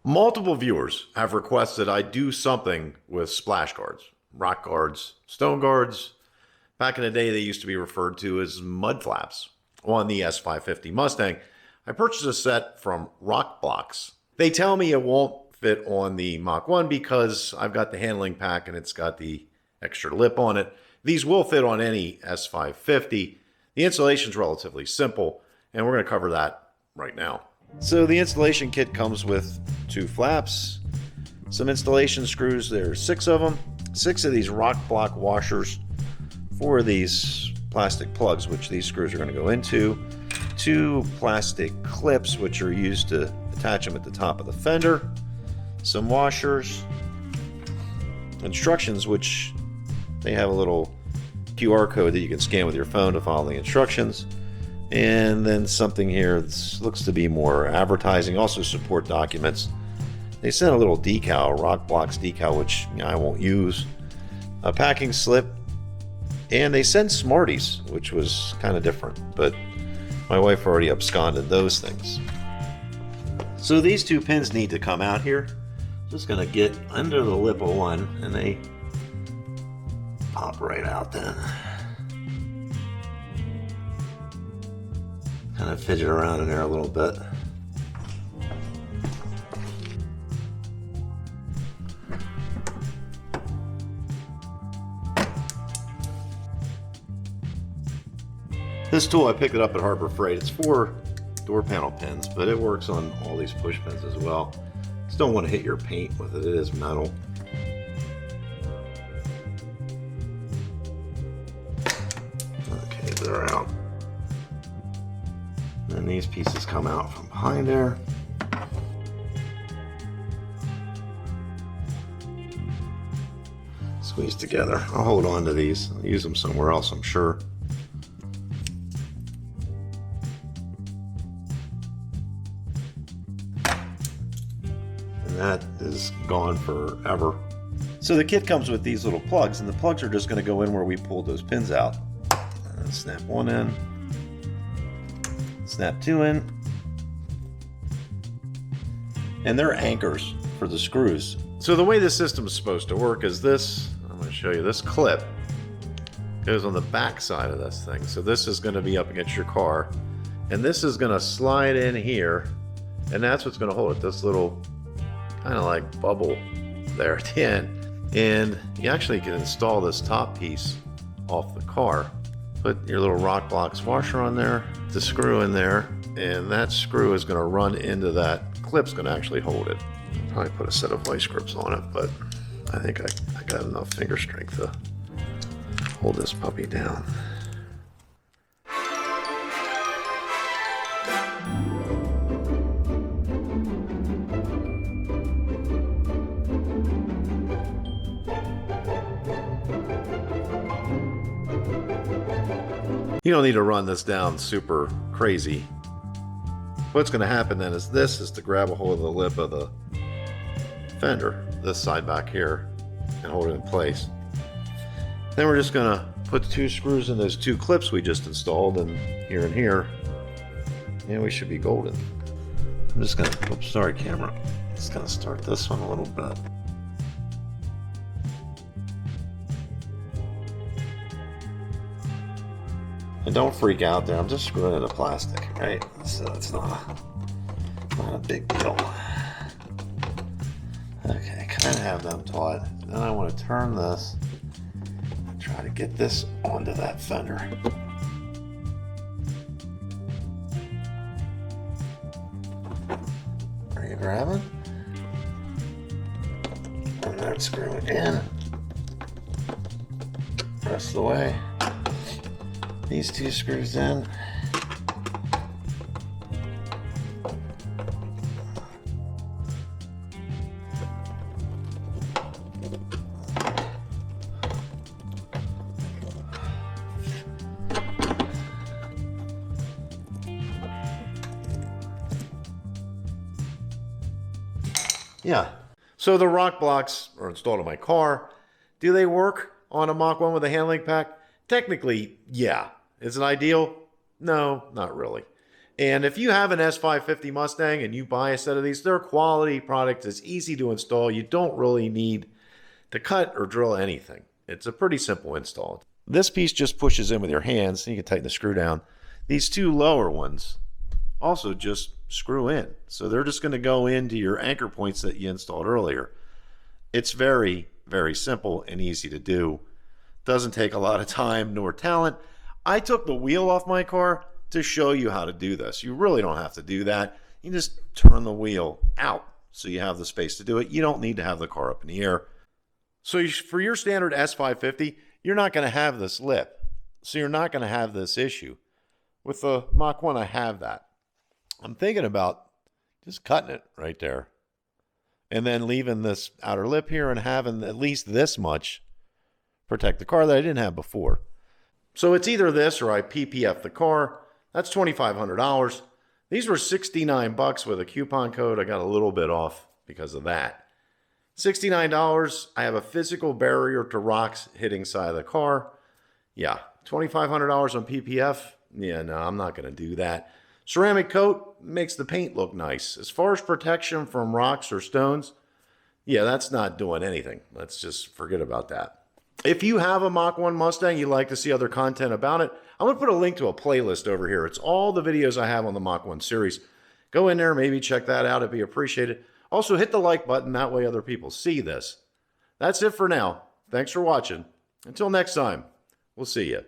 Multiple viewers have requested I do something with splash guards, rock guards, stone guards. Back in the day, they used to be referred to as mud flaps. On the S550 Mustang, I purchased a set from RokBloz. They tell me it won't fit on the Mach 1 because I've got the handling pack and it's got the extra lip on it. These will fit on any S550. The installation is relatively simple, and we're going to cover that right now. So the installation kit comes with 2 flaps, some installation screws. There's 6 of them, 6 of these RokBloz washers, 4 of these plastic plugs, which these screws are going to go into, 2 plastic clips, which are used to attach them at the top of the fender, some washers, instructions, which they have a little QR code that you can scan with your phone to follow the instructions. And then something here that looks to be more advertising, also support documents. They sent a little decal, RokBloz decal, which I won't use, a packing slip, and they sent Smarties, which was kind of different, but my wife already absconded those things. So these 2 pins need to come out here. Just gonna get under the lip of one, and they pop right out then. Kind of fidget around in there a little bit. This tool, I picked it up at Harbor Freight. It's for door panel pins, but it works on all these push pins as well. Just don't want to hit your paint with it. It is metal. Okay, they're out. And then these pieces come out from behind there. Squeeze together. I'll hold on to these. I'll use them somewhere else, I'm sure. And that is gone forever. So the kit comes with these little plugs, and the plugs are just going to go in where we pulled those pins out. And snap one in. Snap 2 in, and they're anchors for the screws. So the way this system is supposed to work is this. I'm going to show you. This clip goes on the back side of this thing. So this is going to be up against your car, and this is going to slide in here, and that's what's going to hold it. This little kind of like bubble there at the end. And you actually can install this top piece off the car. Put your little RokBloz washer on there, the screw in there, and that screw is going to run into that clip's going to actually hold it. I'll probably put a set of vice grips on it, but I think I got enough finger strength to hold this puppy down. You don't need to run this down super crazy. What's going to happen then is this is to grab a hold of the lip of the fender, this side back here, and hold it in place. Then we're just going to put the 2 screws in those 2 clips we just installed, and here, and we should be golden. I'm just going to, oops, sorry camera. Just going to start this one a little bit. And don't freak out there, I'm just screwing in the plastic, right? So it's not a big deal. Okay, kind of have them taut. Then I want to turn this and try to get this onto that fender. Are you grabbing? And then screw it in. Rest of the way. These 2 screws in. Yeah. So the RokBloz are installed in my car. Do they work on a Mach 1 with a handling pack? Technically, yeah. Is it ideal? No, not really. And if you have an S550 Mustang and you buy a set of these, they're quality products. It's easy to install. You don't really need to cut or drill anything. It's a pretty simple install. This piece just pushes in with your hands, and you can tighten the screw down. These two lower ones also just screw in. So they're just going to go into your anchor points that you installed earlier. It's very, very simple and easy to do. Doesn't take a lot of time nor talent. I took the wheel off my car to show you how to do this. You really don't have to do that. You just turn the wheel out so you have the space to do it. You don't need to have the car up in the air. So for your standard S550, you're not going to have this lip. So you're not going to have this issue. With the Mach 1, I have that. I'm thinking about just cutting it right there. And then leaving this outer lip here and having at least this much protect the car that I didn't have before. So it's either this or I PPF the car. That's $2,500. These were $69 with a coupon code. I got a little bit off because of that. $69. I have a physical barrier to rocks hitting side of the car. Yeah, $2,500 on PPF. Yeah, no, I'm not going to do that. Ceramic coat makes the paint look nice. As far as protection from rocks or stones, yeah, that's not doing anything. Let's just forget about that. If you have a Mach 1 Mustang, you'd like to see other content about it, I'm going to put a link to a playlist over here. It's all the videos I have on the Mach 1 series. Go in there, maybe check that out. It'd be appreciated. Also, hit the like button. That way other people see this. That's it for now. Thanks for watching. Until next time, we'll see you.